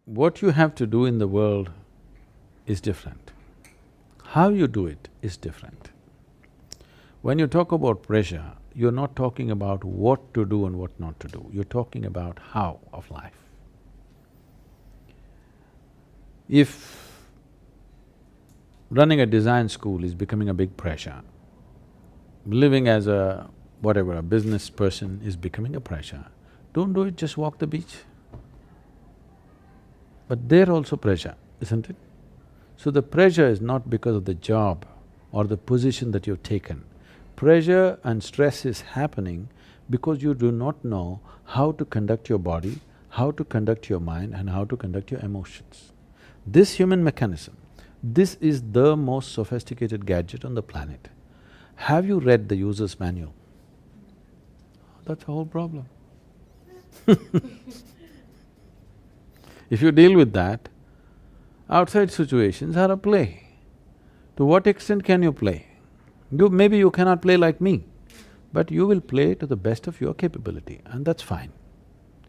what you have to do in the world is different. How you do it is different. When you talk about pressure, you're not talking about what to do and what not to do, you're talking about how of life. If running a design school is becoming a big pressure, living as a whatever, a business person is becoming a pressure, don't do it, just walk the beach. But there also pressure, isn't it? So the pressure is not because of the job or the position that you've taken. Pressure and stress is happening because you do not know how to conduct your body, how to conduct your mind and how to conduct your emotions. This human mechanism, this is the most sophisticated gadget on the planet. Have you read the user's manual? That's the whole problem. If you deal with that, outside situations are a play. To what extent can you play? Maybe you cannot play like me, but you will play to the best of your capability and that's fine.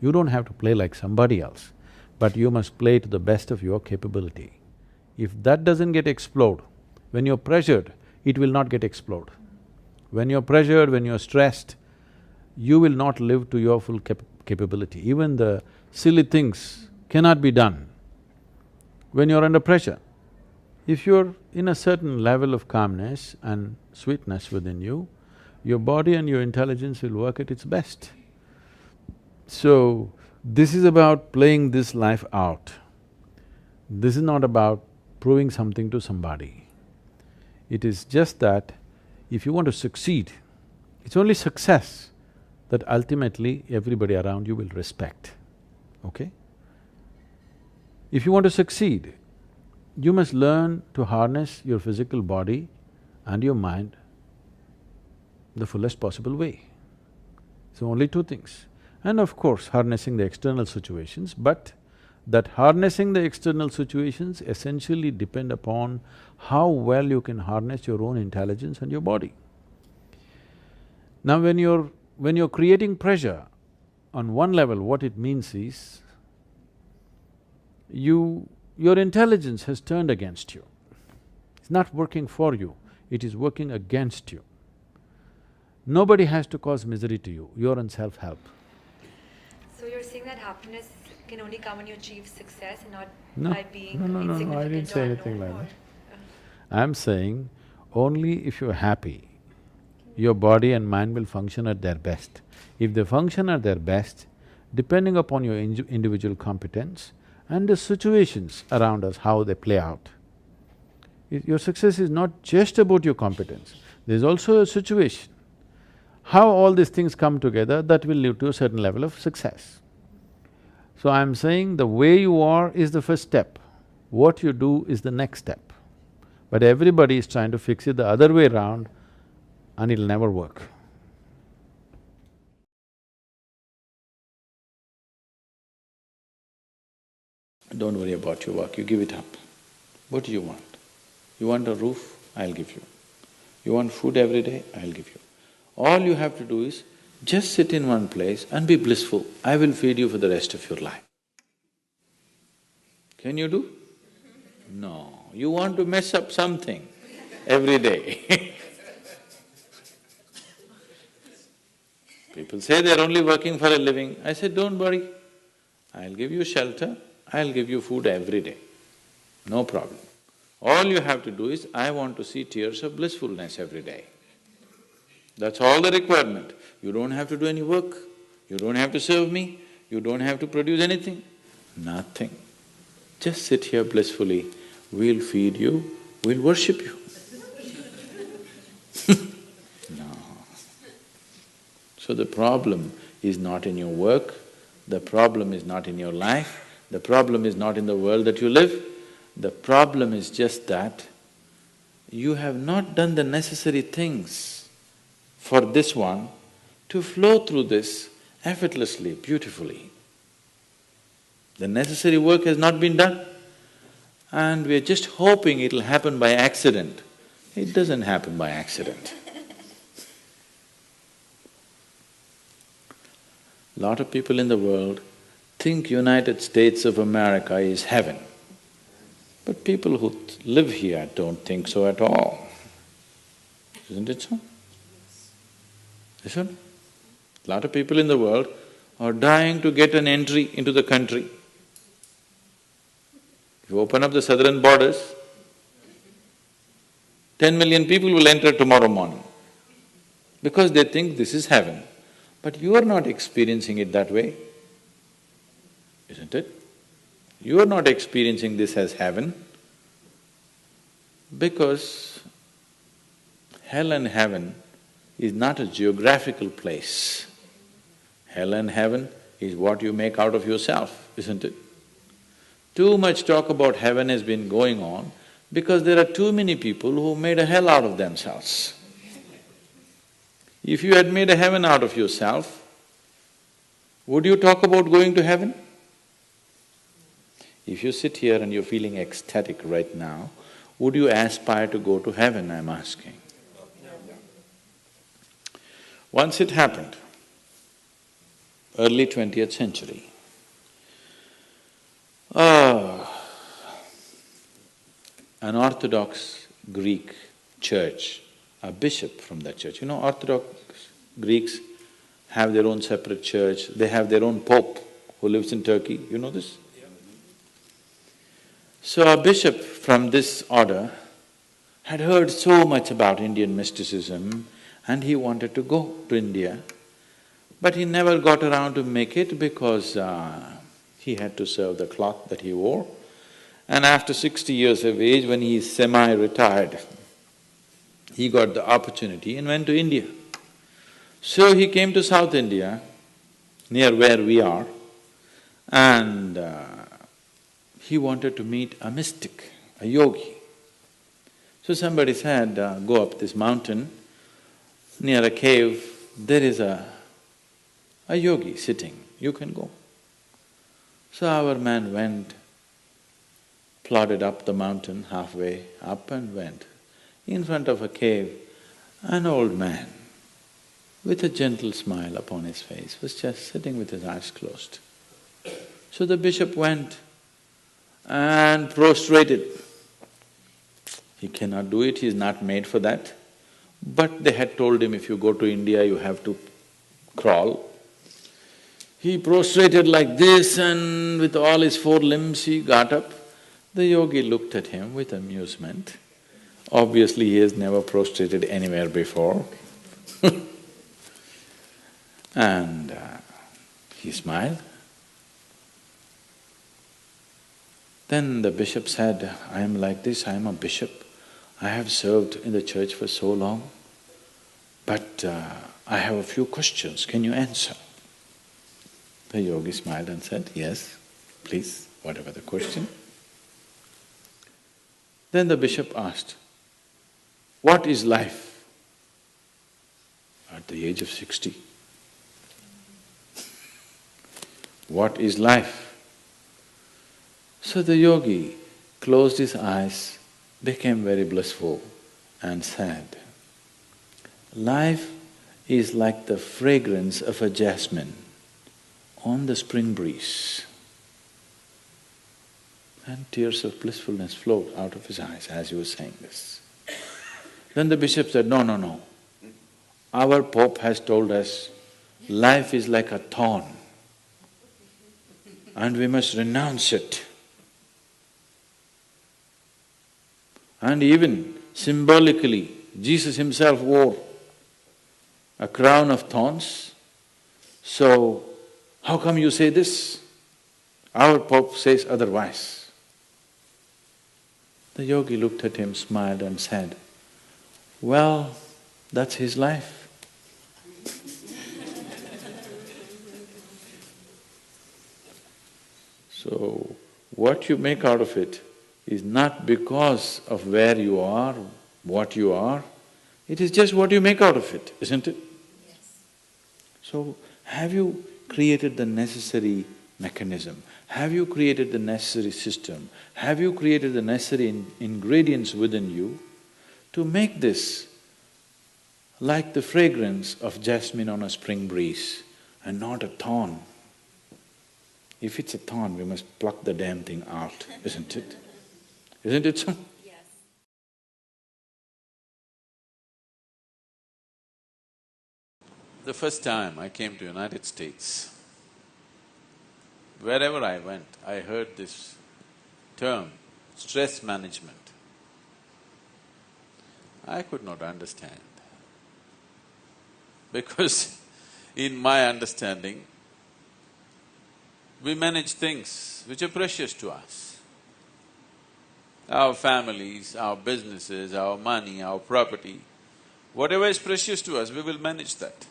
You don't have to play like somebody else, but you must play to the best of your capability. If that doesn't get explode, when you're pressured, it will not get explode. When you're pressured, when you're stressed, you will not live to your full capability. Even the silly things cannot be done when you're under pressure. If you're in a certain level of calmness and sweetness within you, your body and your intelligence will work at its best. So, this is about playing this life out. This is not about proving something to somebody. It is just that if you want to succeed, it's only success that ultimately everybody around you will respect, okay? If you want to succeed, you must learn to harness your physical body and your mind the fullest possible way. So only two things. And of course, harnessing the external situations, but that harnessing the external situations essentially depend upon how well you can harness your own intelligence and your body. Now when you're creating pressure, on one level what it means is, your intelligence has turned against you. It's not working for you, it is working against you. Nobody has to cause misery to you, you're in self-help. So you're saying that happiness can only come when you achieve success and not No, by being no, insignificant I didn't say or anything unknown like or… that. I'm saying only if you're happy, your body and mind will function at their best. If they function at their best, depending upon your individual competence and the situations around us, how they play out. Your success is not just about your competence, there's also a situation. How all these things come together, that will lead to a certain level of success. So I'm saying the way you are is the first step, what you do is the next step. But everybody is trying to fix it the other way around and it'll never work. Don't worry about your work, you give it up. What do you want? You want a roof? I'll give you. You want food every day? I'll give you. All you have to do is just sit in one place and be blissful. I will feed you for the rest of your life. Can you do? No, you want to mess up something every day. People say they're only working for a living. I said, don't worry, I'll give you shelter, I'll give you food every day, no problem. All you have to do is, I want to see tears of blissfulness every day. That's all the requirement. You don't have to do any work, you don't have to serve me, you don't have to produce anything, nothing. Just sit here blissfully, we'll feed you, we'll worship you. No. So the problem is not in your work, the problem is not in your life, the problem is not in the world that you live, the problem is just that you have not done the necessary things for this one to flow through this effortlessly, beautifully. The necessary work has not been done and we're just hoping it'll happen by accident. It doesn't happen by accident. Lot of people in the world think United States of America is heaven. But people who live here don't think so at all. Isn't it so? Isn't it? A lot of people in the world are dying to get an entry into the country. If you open up the southern borders, 10 million people will enter tomorrow morning because they think this is heaven. But you are not experiencing it that way, isn't it? You are not experiencing this as heaven because hell and heaven is not a geographical place. Hell and heaven is what you make out of yourself, isn't it? Too much talk about heaven has been going on because there are too many people who made a hell out of themselves. If you had made a heaven out of yourself, would you talk about going to heaven? If you sit here and you're feeling ecstatic right now, would you aspire to go to heaven, I'm asking? Once it happened, early 20th century, an Orthodox Greek church, a bishop from that church. You know, Orthodox Greeks have their own separate church, they have their own pope who lives in Turkey, you know this? So a bishop from this order had heard so much about Indian mysticism and he wanted to go to India, but he never got around to make it because he had to serve the cloth that he wore. And after 60 years of age, when he is semi-retired, he got the opportunity and went to India. So he came to South India, near where we are, and he wanted to meet a mystic, a yogi. So somebody said, go up this mountain, near a cave, there is a yogi sitting, you can go. So our man went, plodded up the mountain, halfway up and went. In front of a cave, an old man with a gentle smile upon his face was just sitting with his eyes closed. So the bishop went and prostrated. He cannot do it, he is not made for that. But they had told him, if you go to India, you have to crawl. He prostrated like this and with all his four limbs he got up. The yogi looked at him with amusement. Obviously, he has never prostrated anywhere before. And he smiled. Then the bishop said, I am like this, I am a bishop. I have served in the church for so long, but I have a few questions, can you answer? The yogi smiled and said, yes, please, whatever the question. Then the bishop asked, what is life? At the age of 60. What is life? So the yogi closed his eyes, became very blissful and said, life is like the fragrance of a jasmine on the spring breeze. And tears of blissfulness flowed out of his eyes as he was saying this. Then the bishop said, no, no, no. Our Pope has told us life is like a thorn and we must renounce it. And even symbolically, Jesus himself wore a crown of thorns. So, how come you say this? Our Pope says otherwise. The yogi looked at him, smiled and said, well, that's his life. So, what you make out of it is not because of where you are, what you are, it is just what you make out of it, isn't it? Yes. So, have you created the necessary mechanism? Have you created the necessary system? Have you created the necessary ingredients within you to make this like the fragrance of jasmine on a spring breeze and not a thorn? If it's a thorn, we must pluck the damn thing out, isn't it? Isn't it so? Yes. The first time I came to United States, wherever I went, I heard this term, stress management. I could not understand because in my understanding, we manage things which are precious to us. Our families, our businesses, our money, our property, whatever is precious to us, we will manage that.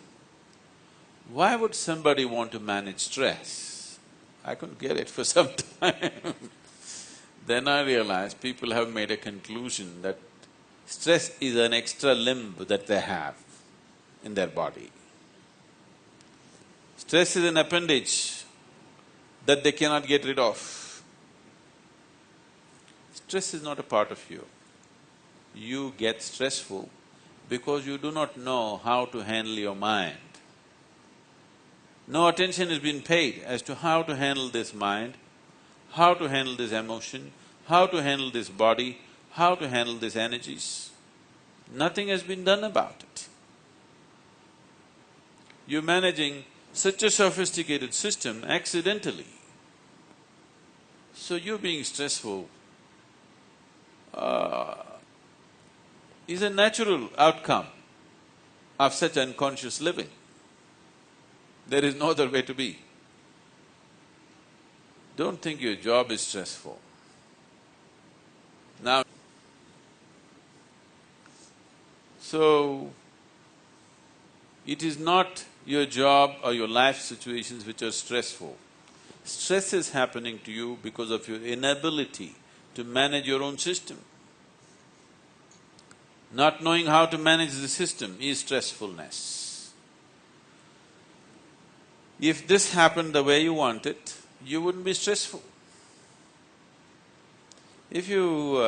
Why would somebody want to manage stress? I couldn't get it for some time. Then I realized people have made a conclusion that stress is an extra limb that they have in their body. Stress is an appendage that they cannot get rid of. Stress is not a part of you. You get stressful because you do not know how to handle your mind. No attention has been paid as to how to handle this mind, how to handle this emotion, how to handle this body, how to handle these energies. Nothing has been done about it. You're managing such a sophisticated system accidentally. So you being stressful is a natural outcome of such unconscious living. There is no other way to be. Don't think your job is stressful. Now, so it is not your job or your life situations which are stressful. Stress is happening to you because of your inability to manage your own system. Not knowing how to manage the system is stressfulness. If this happened the way you want it, you wouldn't be stressful. If you…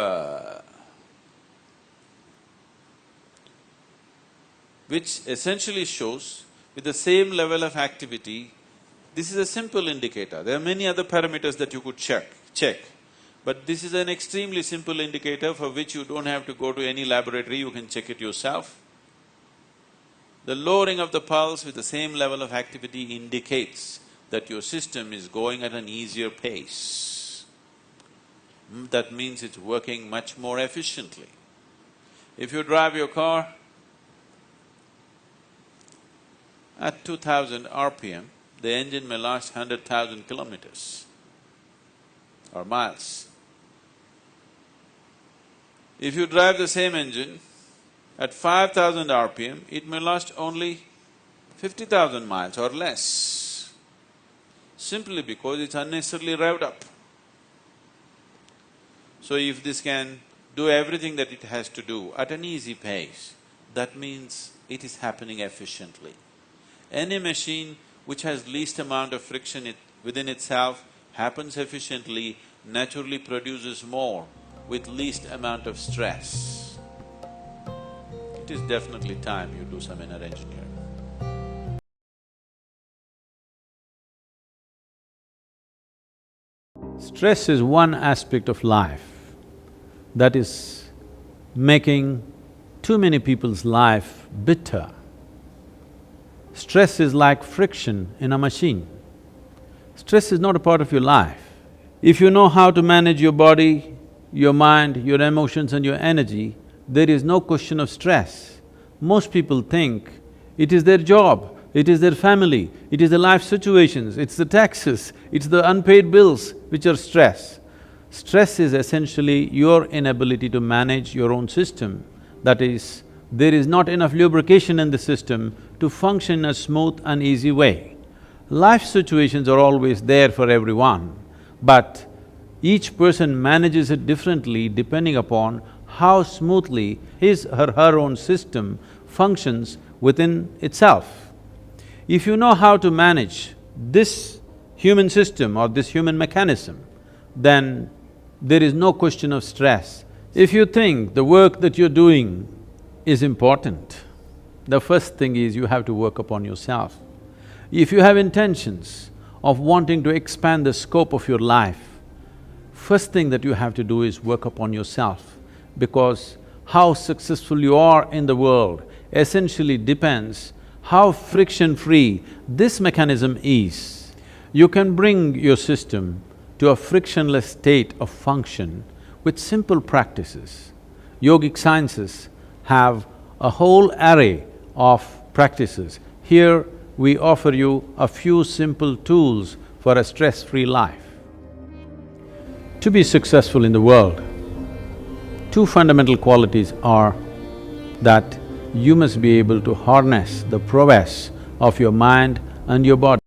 which essentially shows with the same level of activity, this is a simple indicator. There are many other parameters that you could check, but this is an extremely simple indicator for which you don't have to go to any laboratory, you can check it yourself. The lowering of the pulse with the same level of activity indicates that your system is going at an easier pace. That means it's working much more efficiently. If you drive your car at 2000 RPM, the engine may last 100,000 kilometers or miles. If you drive the same engine at 5000 RPM, it may last only 50,000 miles or less, simply because it's unnecessarily revved up. So if this can do everything that it has to do at an easy pace, that means it is happening efficiently. Any machine which has least amount of friction within itself happens efficiently, naturally produces more with least amount of stress. It is definitely time you do some inner engineering. Stress is one aspect of life that is making too many people's life bitter. Stress is like friction in a machine. Stress is not a part of your life. If you know how to manage your body, your mind, your emotions and your energy, there is no question of stress. Most people think it is their job, it is their family, it is the life situations, it's the taxes, it's the unpaid bills which are stress. Stress is essentially your inability to manage your own system. That is, there is not enough lubrication in the system to function in a smooth and easy way. Life situations are always there for everyone, but each person manages it differently depending upon how smoothly his or her own system functions within itself. If you know how to manage this human system or this human mechanism, then there is no question of stress. If you think the work that you're doing is important, the first thing is you have to work upon yourself. If you have intentions of wanting to expand the scope of your life, first thing that you have to do is work upon yourself, because how successful you are in the world essentially depends how friction-free this mechanism is. You can bring your system to a frictionless state of function with simple practices. Yogic sciences have a whole array of practices. Here, we offer you a few simple tools for a stress-free life. To be successful in the world, two fundamental qualities are that you must be able to harness the prowess of your mind and your body.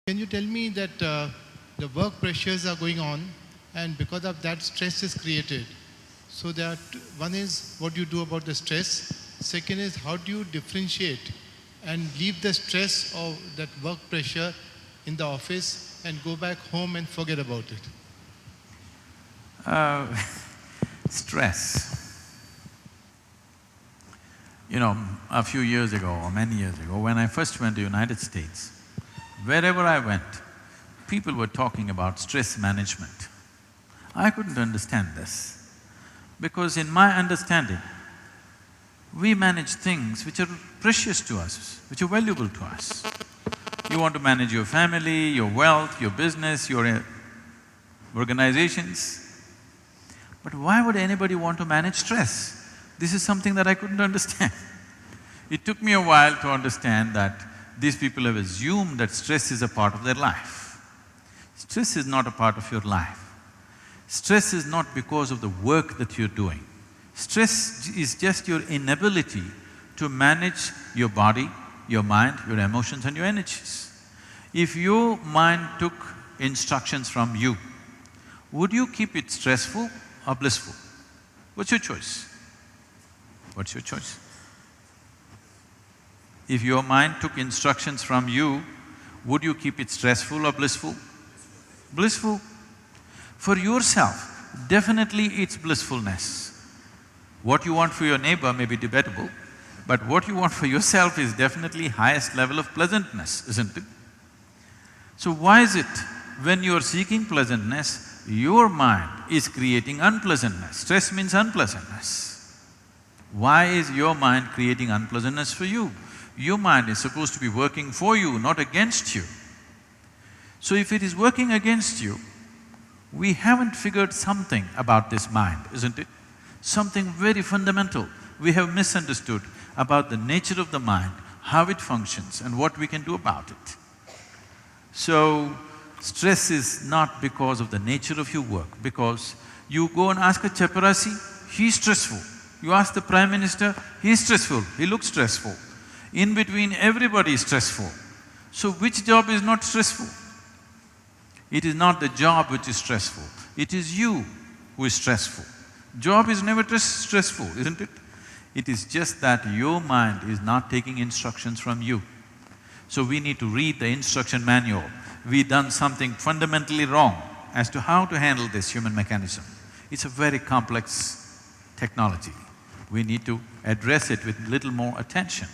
Can you tell me that the work pressures are going on and because of that stress is created? So that one is what you do about the stress, second is how do you differentiate and leave the stress of that work pressure in the office and go back home and forget about it? Stress. You know, a few years ago or many years ago, when I first went to United States, wherever I went, people were talking about stress management. I couldn't understand this, because in my understanding, we manage things which are precious to us, which are valuable to us. You want to manage your family, your wealth, your business, your organizations. But why would anybody want to manage stress? This is something that I couldn't understand. It took me a while to understand that these people have assumed that stress is a part of their life. Stress is not a part of your life. Stress is not because of the work that you're doing. Stress is just your inability to manage your body, your mind, your emotions and your energies. If your mind took instructions from you, would you keep it stressful or blissful? What's your choice? What's your choice? If your mind took instructions from you, would you keep it stressful or blissful? Blissful. For yourself, definitely it's blissfulness. What you want for your neighbor may be debatable, but what you want for yourself is definitely highest level of pleasantness, isn't it? So why is it when you're seeking pleasantness, your mind is creating unpleasantness? Stress means unpleasantness. Why is your mind creating unpleasantness for you? Your mind is supposed to be working for you, not against you. So if it is working against you, we haven't figured something about this mind, isn't it? Something very fundamental we have misunderstood about the nature of the mind, how it functions and what we can do about it. So, stress is not because of the nature of your work, because you go and ask a chaparasi, he's stressful. You ask the Prime Minister, he's stressful, he looks stressful. In between, everybody is stressful. So which job is not stressful? It is not the job which is stressful, it is you who is stressful. Job is never stressful, isn't it? It is just that your mind is not taking instructions from you. So we need to read the instruction manual. We've done something fundamentally wrong as to how to handle this human mechanism. It's a very complex technology. We need to address it with little more attention.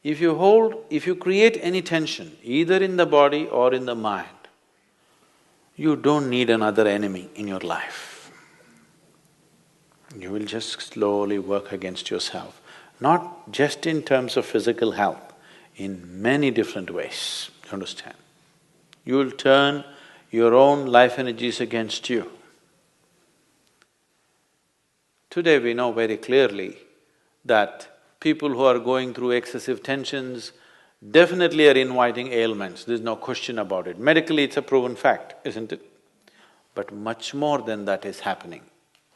If you create any tension, either in the body or in the mind, you don't need another enemy in your life. You will just slowly work against yourself, not just in terms of physical health, in many different ways, you understand? You will turn your own life energies against you. Today we know very clearly that people who are going through excessive tensions definitely are inviting ailments, there's no question about it. Medically, it's a proven fact, isn't it? But much more than that is happening.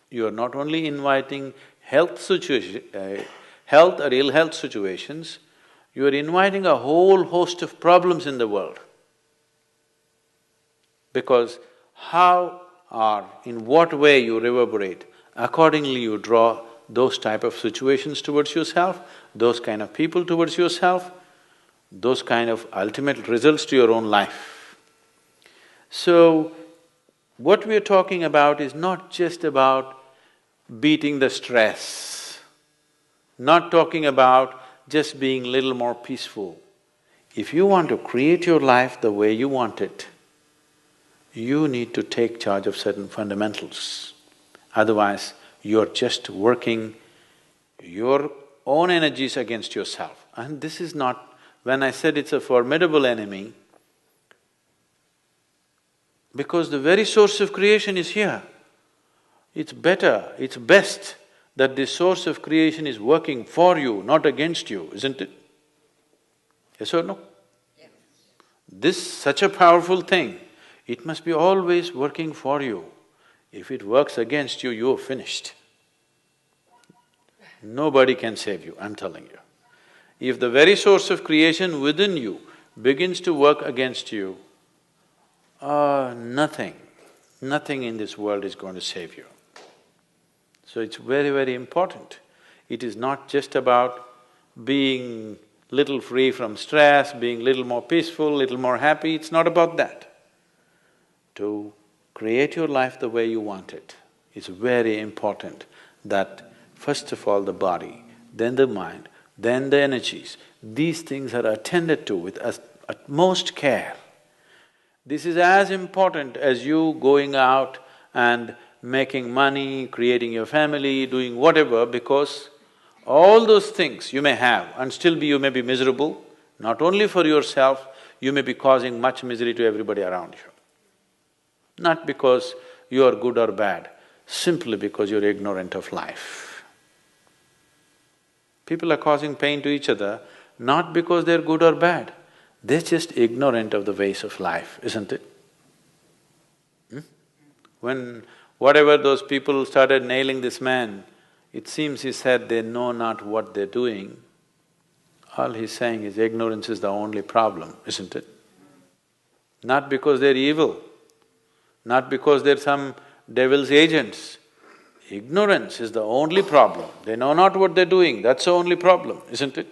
You are not only inviting health or ill health situations, you are inviting a whole host of problems in the world. Because how or in what way you reverberate, accordingly you draw those type of situations towards yourself, those kind of people towards yourself, those kind of ultimate results to your own life. So, what we are talking about is not just about beating the stress, not talking about just being little more peaceful. If you want to create your life the way you want it, you need to take charge of certain fundamentals. Otherwise, you're just working your own energies against yourself. And this is not… when I said it's a formidable enemy, because the very source of creation is here. It's better, it's best that the source of creation is working for you, not against you, isn't it? Yes or no? Yes. This, such a powerful thing, it must be always working for you. If it works against you, you're finished. Nobody can save you, I'm telling you. If the very source of creation within you begins to work against you, nothing in this world is going to save you. So it's very, very important. It is not just about being little free from stress, being little more peaceful, little more happy, it's not about that. To create your life the way you want it, it's very important that first of all the body, then the mind, then the energies, these things are attended to with utmost care. This is as important as you going out and making money, creating your family, doing whatever, because all those things you may have and still you may be miserable. Not only for yourself, you may be causing much misery to everybody around you. Not because you are good or bad, simply because you're ignorant of life. People are causing pain to each other not because they're good or bad, they're just ignorant of the ways of life, isn't it? When whatever those people started nailing this man, it seems he said they know not what they're doing. All he's saying is ignorance is the only problem, isn't it? Not because they're evil, not because they're some devil's agents. Ignorance is the only problem. They know not what they're doing, that's the only problem, isn't it?